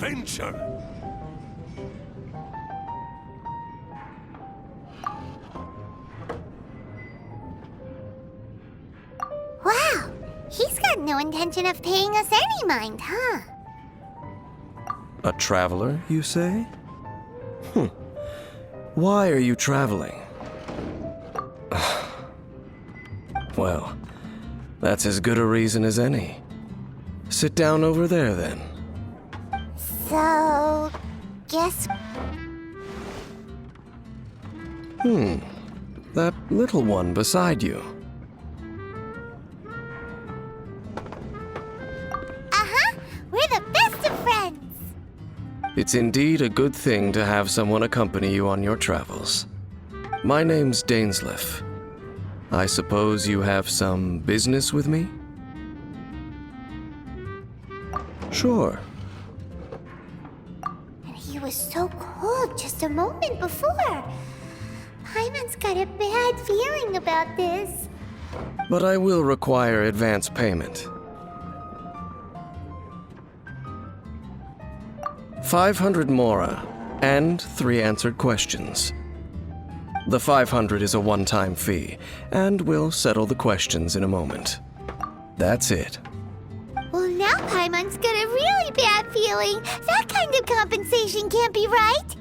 adventure. Wow, he's got no intention of paying us any mind, huh? A traveler, you say? Why are you traveling? Well, that's as good a reason as any. Sit down over there, then. So, guess... That little one beside you. Uh-huh, we're the best of friends! It's indeed a good thing to have someone accompany you on your travels. My name's Dainsleif. I suppose you have some business with me? Sure. And he was so cold just a moment before. Paimon's got a bad feeling about this. But I will require advance payment. 500 mora, and 3 answered questions. The 500 is a one-time fee, and we'll settle the questions in a moment. That's it. Well, now Paimon's got a really bad feeling. That kind of compensation can't be right.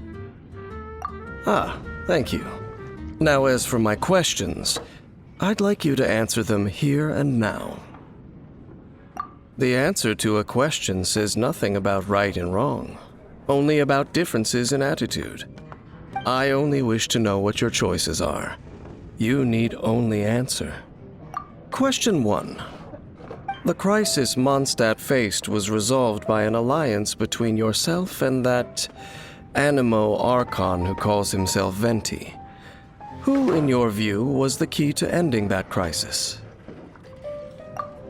Ah, thank you. Now, as for my questions, I'd like you to answer them here and now. The answer to a question says nothing about right and wrong, only about differences in attitude. I only wish to know what your choices are. You need only answer. Question 1. The crisis Mondstadt faced was resolved by an alliance between yourself and that Animo Archon who calls himself Venti. Who, in your view, was the key to ending that crisis?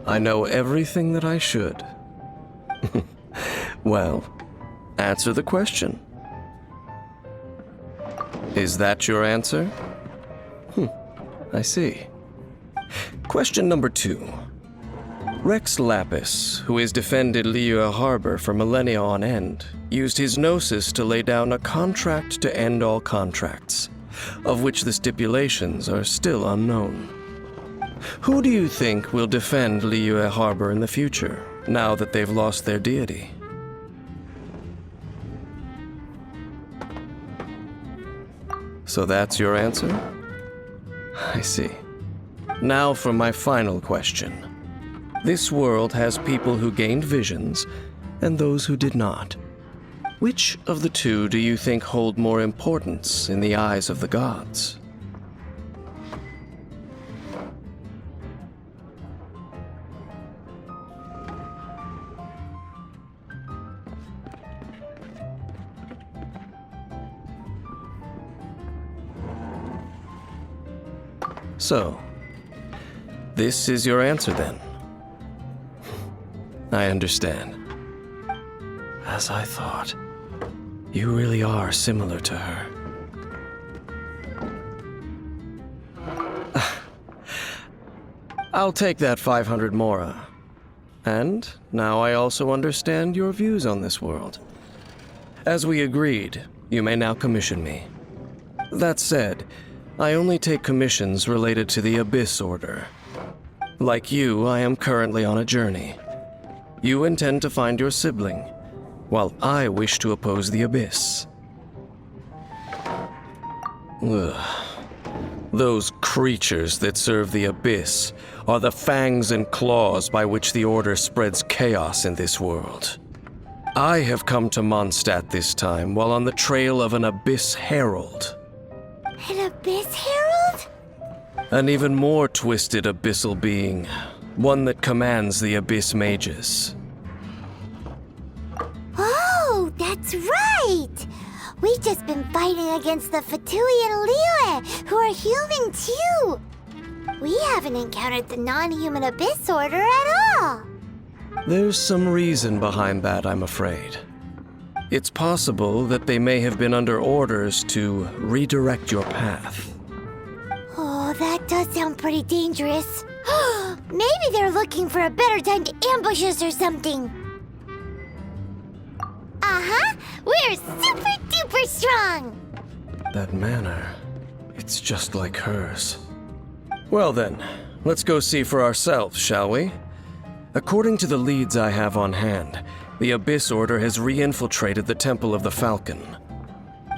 I know everything that I should. Well, answer the question. Is that your answer? I see. Question number 2. Rex Lapis, who has defended Liyue Harbor for millennia on end, used his gnosis to lay down a contract to end all contracts, of which the stipulations are still unknown. Who do you think will defend Liyue Harbor in the future, now that they've lost their deity? So that's your answer? I see. Now for my final question. This world has people who gained visions and those who did not. Which of the two do you think hold more importance in the eyes of the gods? So, this is your answer then? I understand. As I thought, you really are similar to her. I'll take that 500 mora. And now I also understand your views on this world. As we agreed, you may now commission me. That said, I only take commissions related to the Abyss Order. Like you, I am currently on a journey. You intend to find your sibling, while I wish to oppose the Abyss. Ugh. Those creatures that serve the Abyss are the fangs and claws by which the Order spreads chaos in this world. I have come to Mondstadt this time while on the trail of an Abyss Herald. An Abyss Herald? An even more twisted abyssal being, one that commands the Abyss Mages. Oh, that's right! We've just been fighting against the Fatui and Liyue, who are human too! We haven't encountered the non-human Abyss Order at all! There's some reason behind that, I'm afraid. It's possible that they may have been under orders to redirect your path. Oh, that does sound pretty dangerous. Maybe they're looking for a better time to ambush us or something. Uh-huh. We're super duper strong! That manner, it's just like hers. Well then, let's go see for ourselves, shall we? According to the leads I have on hand, the Abyss Order has re-infiltrated the Temple of the Falcon.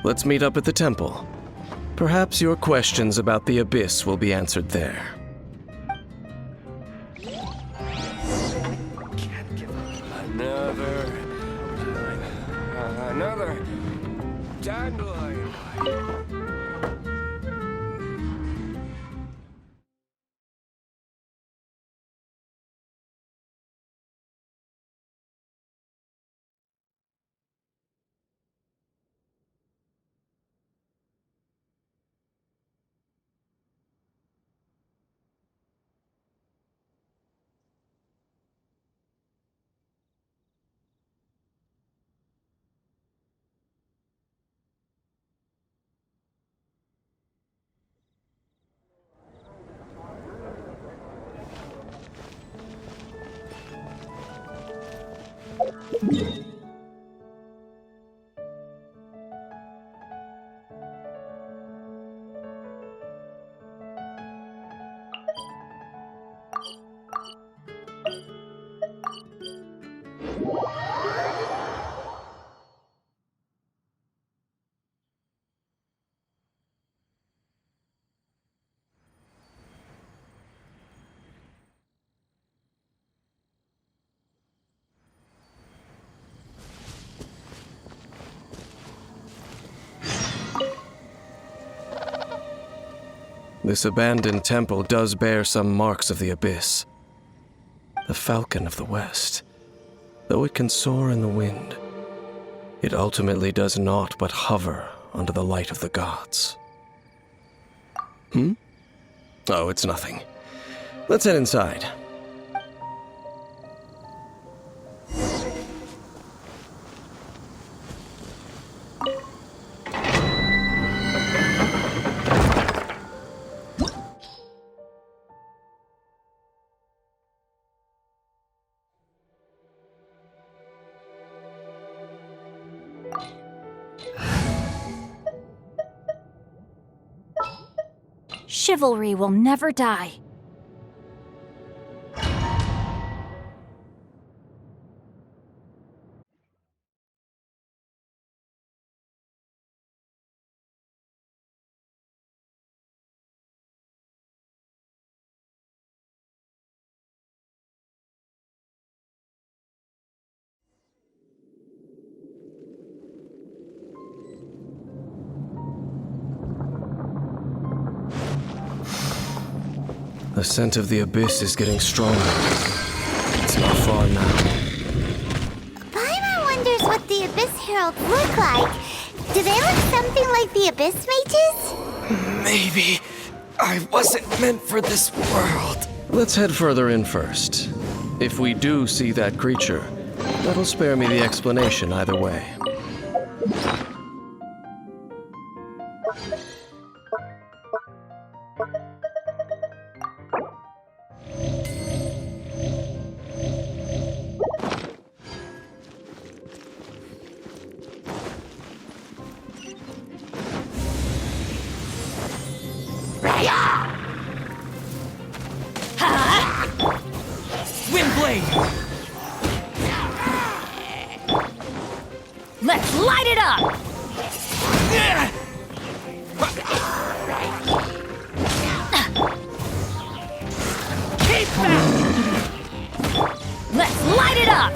Let's meet up at the temple. Perhaps your questions about the Abyss will be answered there. Another dandelion. This abandoned temple does bear some marks of the Abyss. The Falcon of the West. Though it can soar in the wind, it ultimately does naught but hover under the light of the gods. Oh, it's nothing. Let's head inside. Chivalry will never die. The scent of the Abyss is getting stronger. It's not far now. Paimon wonders what the Abyss Heralds look like. Do they look something like the Abyss Mages? Maybe I wasn't meant for this world. Let's head further in first. If we do see that creature, that'll spare me the explanation either way. Windblade! Let's light it up! Keep that! Let's light it up!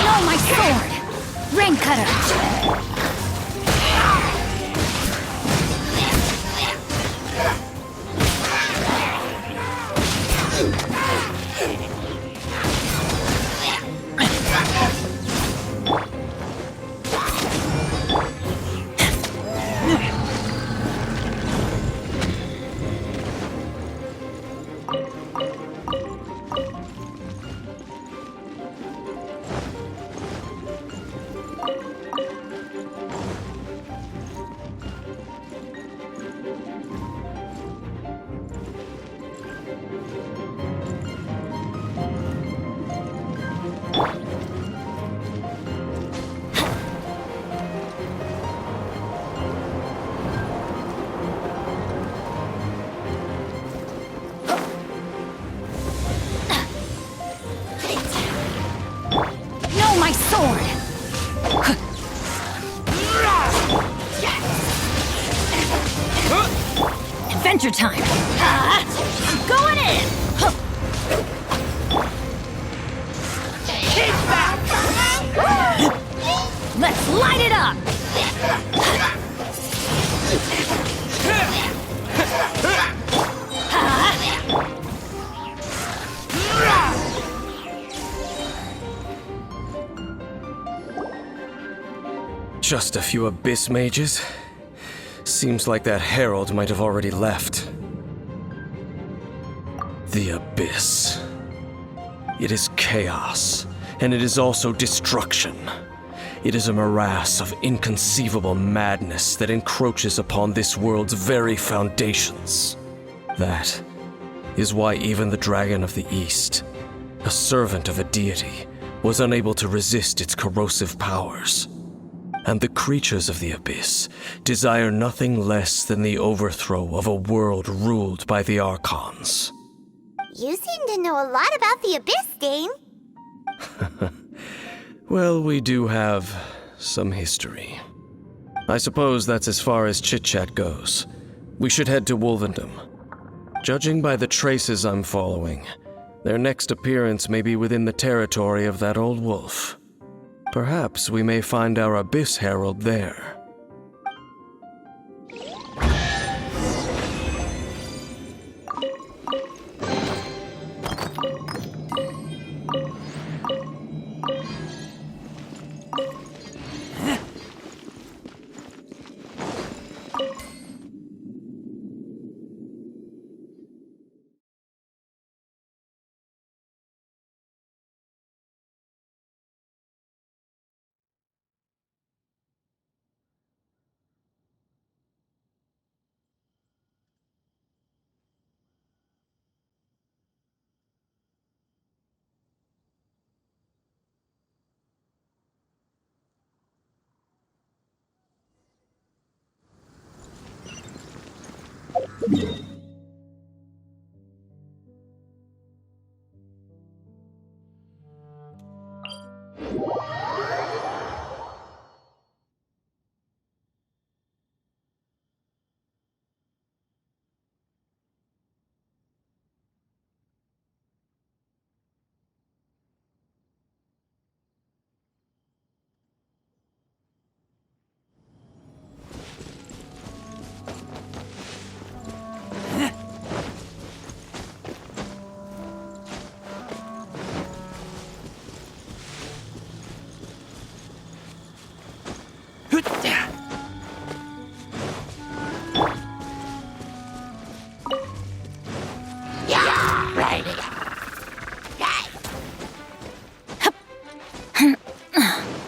Oh, my sword! Rain cutter! Adventure time! I'm going in! Keep back! Let's light it up! Just a few Abyss mages? Seems like that herald might have already left. The Abyss. It is chaos, and it is also destruction. It is a morass of inconceivable madness that encroaches upon this world's very foundations. That is why even the Dragon of the East, a servant of a deity, was unable to resist its corrosive powers. And the creatures of the Abyss desire nothing less than the overthrow of a world ruled by the Archons. You seem to know a lot about the Abyss, Dane. Well, we do have some history. I suppose that's as far as chit-chat goes. We should head to Wolvendom. Judging by the traces I'm following, their next appearance may be within the territory of that old wolf. Perhaps we may find our Abyss Herald there.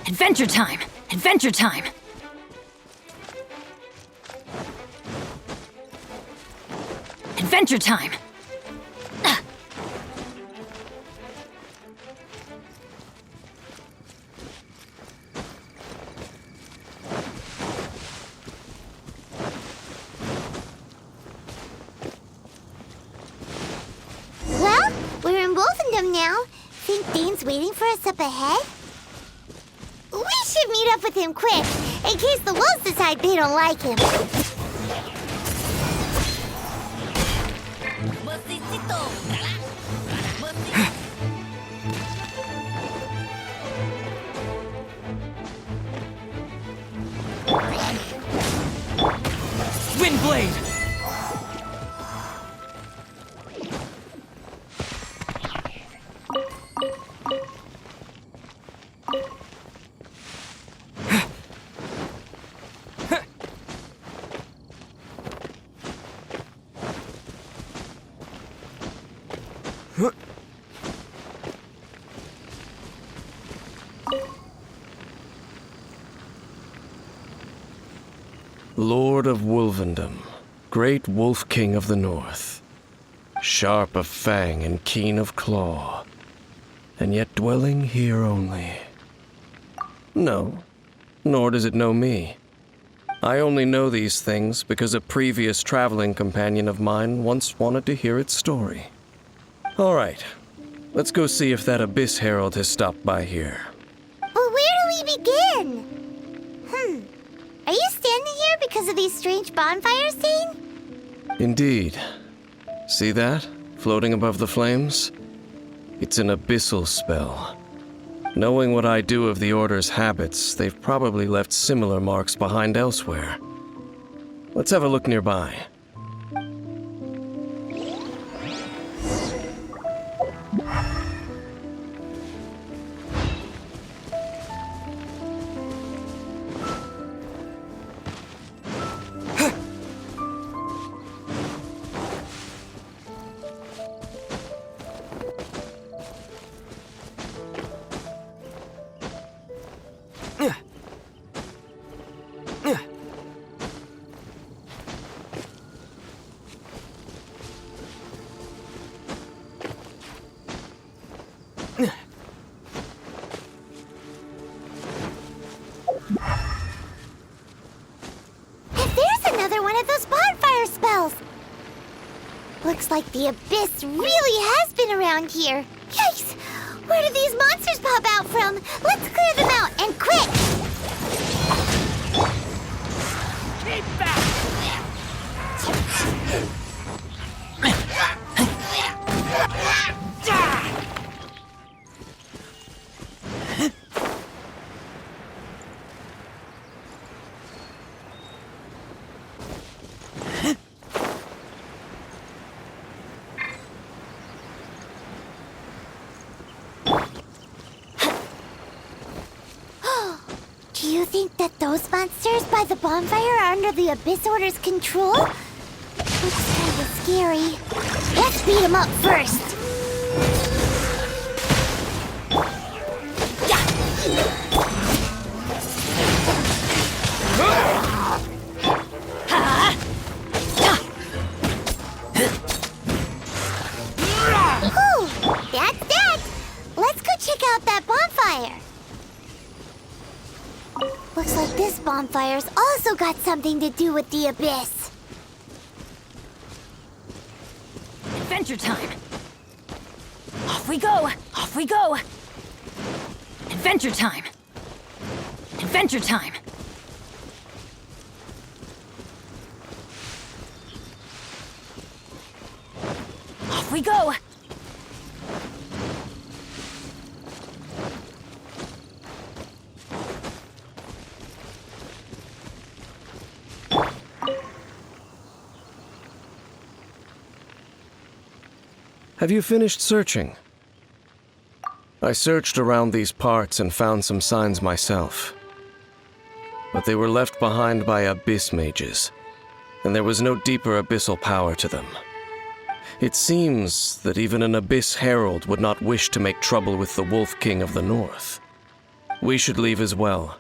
Adventure time! Adventure time! Adventure time! Well, we're in Wolfendom now. Think Dane's waiting for us up ahead? We should meet up with him quick, in case the wolves decide they don't like him. Windblade! Lord of Wolvendom, great Wolf King of the North, sharp of fang and keen of claw, and yet dwelling here only. No, nor does it know me. I only know these things because a previous traveling companion of mine once wanted to hear its story. All right, let's go see if that Abyss Herald has stopped by here. Well, where do we begin? Are you standing here because of these strange bonfires, Dane? Indeed. See that? Floating above the flames? It's an abyssal spell. Knowing what I do of the Order's habits, they've probably left similar marks behind elsewhere. Let's have a look nearby. There's another one of those bonfire spells! Looks like the abyss really has been around here. Yikes! Where did these monsters pop out from? Let's clear them out, and quick! Keep back! Do you think that those monsters by the bonfire are under the Abyss Order's control? Looks kinda scary. Let's beat them up first! Whew, that's that! Let's go check out that bonfire! Looks like this bonfire's also got something to do with the abyss. Adventure time! Off we go! Off we go! Adventure time! Adventure time! Off we go! Have you finished searching? I searched around these parts and found some signs myself. But they were left behind by abyss mages, and there was no deeper abyssal power to them. It seems that even an abyss herald would not wish to make trouble with the Wolf King of the North. We should leave as well.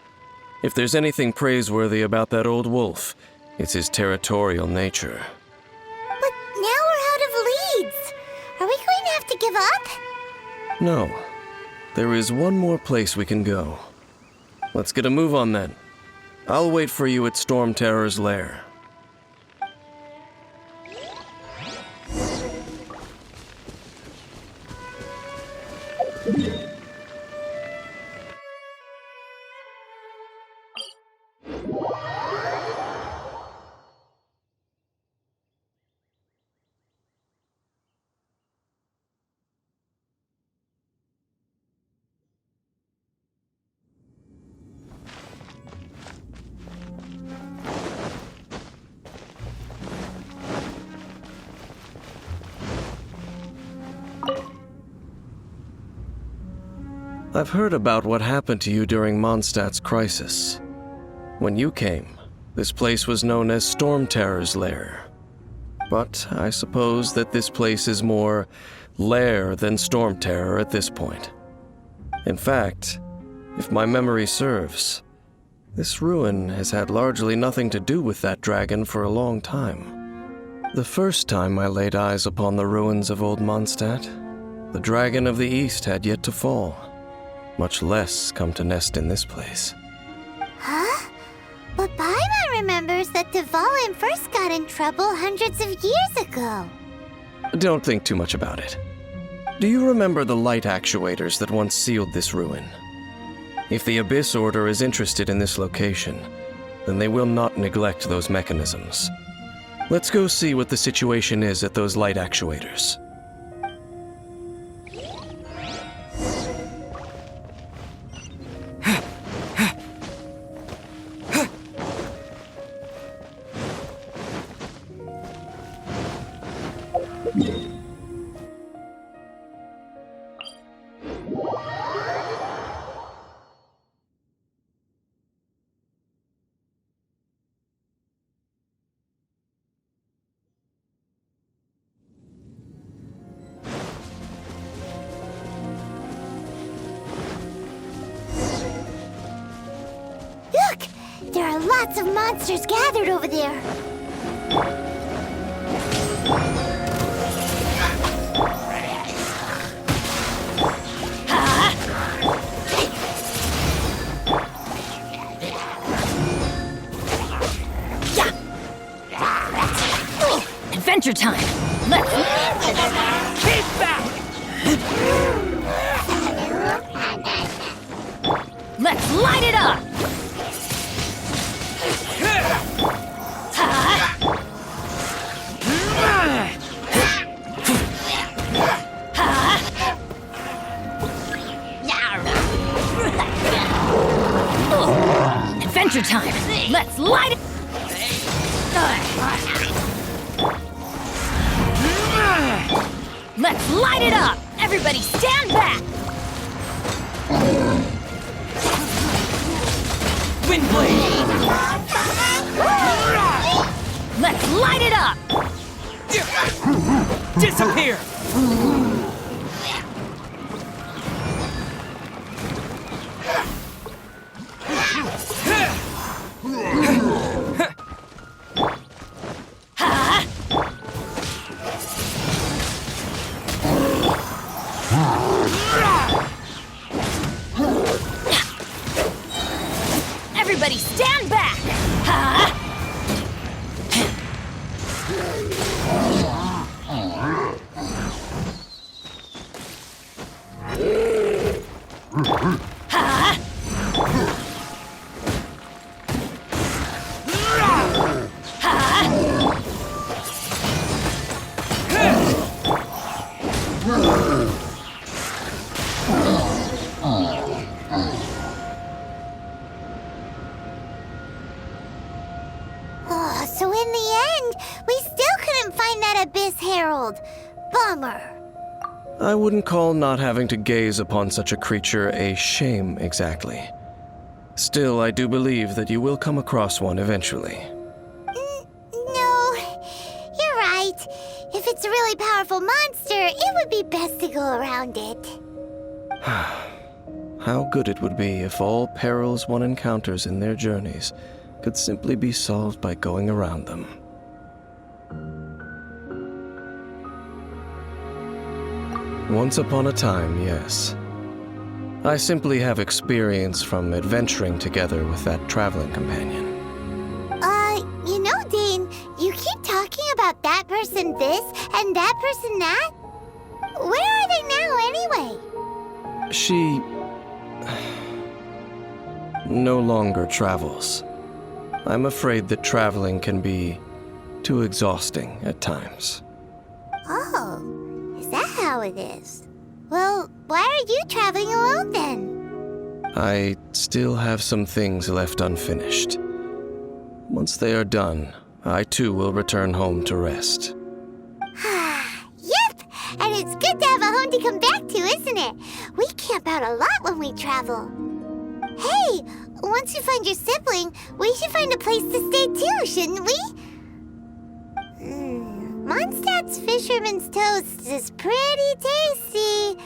If there's anything praiseworthy about that old wolf, it's his territorial nature. But now we're out of leads. Are we going to have to give up? No. There is one more place we can go. Let's get a move on then. I'll wait for you at Storm Terror's lair. I've heard about what happened to you during Mondstadt's crisis. When you came, this place was known as Storm Terror's lair. But I suppose that this place is more lair than Storm Terror at this point. In fact, if my memory serves, this ruin has had largely nothing to do with that dragon for a long time. The first time I laid eyes upon the ruins of Old Mondstadt, the Dragon of the East had yet to fall, much less come to nest in this place. Huh? But Paimon remembers that Dvalin first got in trouble hundreds of years ago. Don't think too much about it. Do you remember the light actuators that once sealed this ruin? If the Abyss Order is interested in this location, then they will not neglect those mechanisms. Let's go see what the situation is at those light actuators. Look! There are lots of monsters gathered over there. Adventure time! Let's... Keep back! Let's light it up! Adventure time! Let's light it! Let's light it up! Everybody stand back! Windblade! Let's light it up! Disappear! Everybody stand back! Ha! Ha! Oh, so in the end, we still couldn't find that Abyss Herald. Bummer. I wouldn't call not having to gaze upon such a creature a shame exactly. Still, I do believe that you will come across one eventually. No, you're right. If it's a really powerful monster, it would be best to go around it. How good it would be if all perils one encounters in their journeys could simply be solved by going around them. Once upon a time, yes. I simply have experience from adventuring together with that traveling companion. You know, Dane, you keep talking about that person this and that person that. Where are they now, anyway? She no longer travels. I'm afraid that traveling can be too exhausting at times. Oh, is that how it is? Well, why are you traveling alone then? I still have some things left unfinished. Once they are done, I too will return home to rest. Yep, and it's good to have a home to come back to, isn't it? We camp out a lot when we travel. Hey, once you find your sibling, we should find a place to stay too, shouldn't we? Mondstadt's Fisherman's Toast is pretty tasty,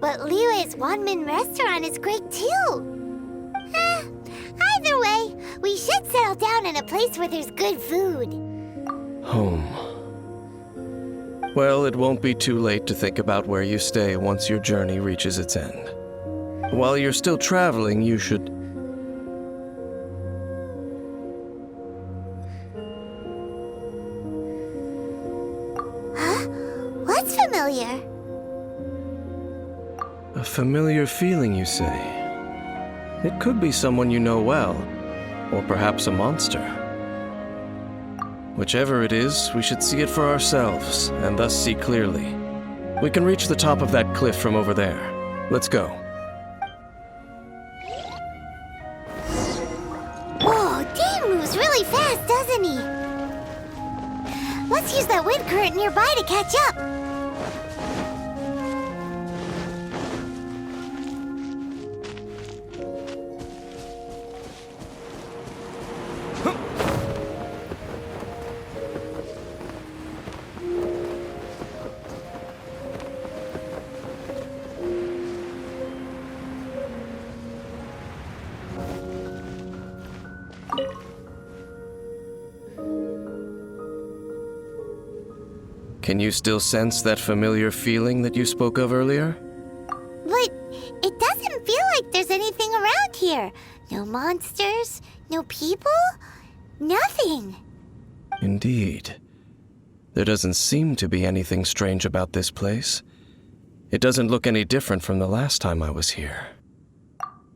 but Liyue's one-man restaurant is great too. Either way, we should settle down in a place where there's good food. Home. Well, it won't be too late to think about where you stay once your journey reaches its end. While you're still traveling, you should... What's familiar? A familiar feeling, you say? It could be someone you know well, or perhaps a monster. Whichever it is, we should see it for ourselves, and thus see clearly. We can reach the top of that cliff from over there. Let's go. Whoa, Dane moves really fast, doesn't he? Let's use that wind current nearby to catch up. Can you still sense that familiar feeling that you spoke of earlier? But it doesn't feel like there's anything around here. No monsters, no people, nothing. Indeed. There doesn't seem to be anything strange about this place. It doesn't look any different from the last time I was here.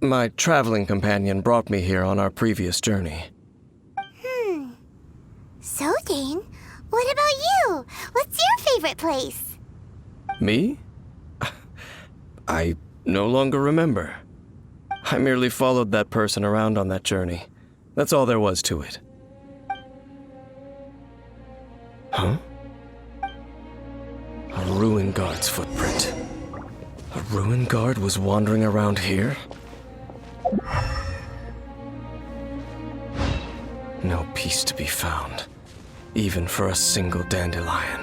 My traveling companion brought me here on our previous journey. So, Dane, what about you? What's your favorite place? Me? I no longer remember. I merely followed that person around on that journey. That's all there was to it. Huh? A ruin guard's footprint. A ruin guard was wandering around here? No peace to be found, even for a single dandelion.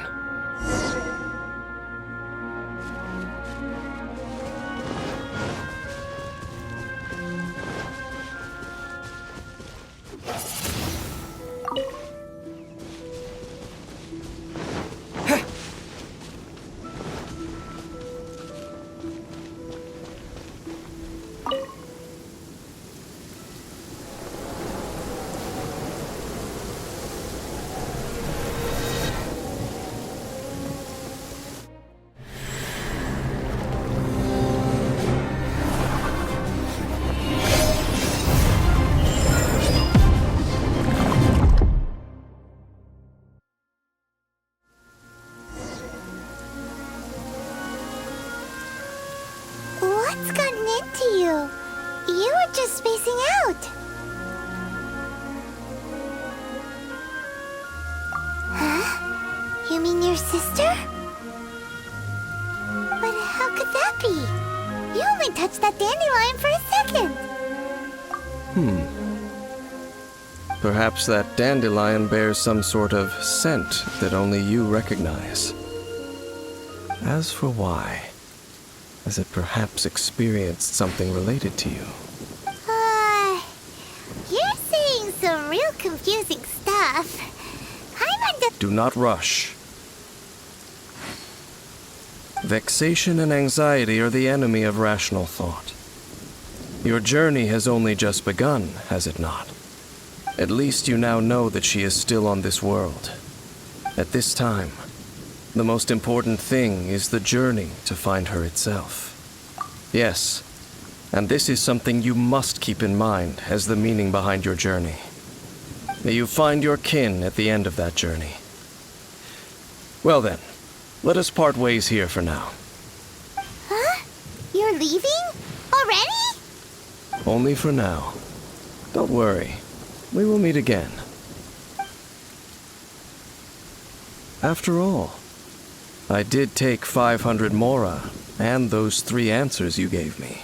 What's gotten into you? You were just spacing out. Huh? You mean your sister? But how could that be? You only touched that dandelion for a second. Perhaps that dandelion bears some sort of scent that only you recognize. As for why, has it perhaps experienced something related to you? You're saying some real confusing stuff. I'm under... Do not rush. Vexation and anxiety are the enemy of rational thought. Your journey has only just begun, has it not? At least you now know that she is still on this world. At this time, the most important thing is the journey to find her itself. Yes, and this is something you must keep in mind as the meaning behind your journey. May you find your kin at the end of that journey. Well then, let us part ways here for now. Huh? You're leaving? Already? Only for now. Don't worry, we will meet again. After all, I did take 500 mora and those 3 answers you gave me.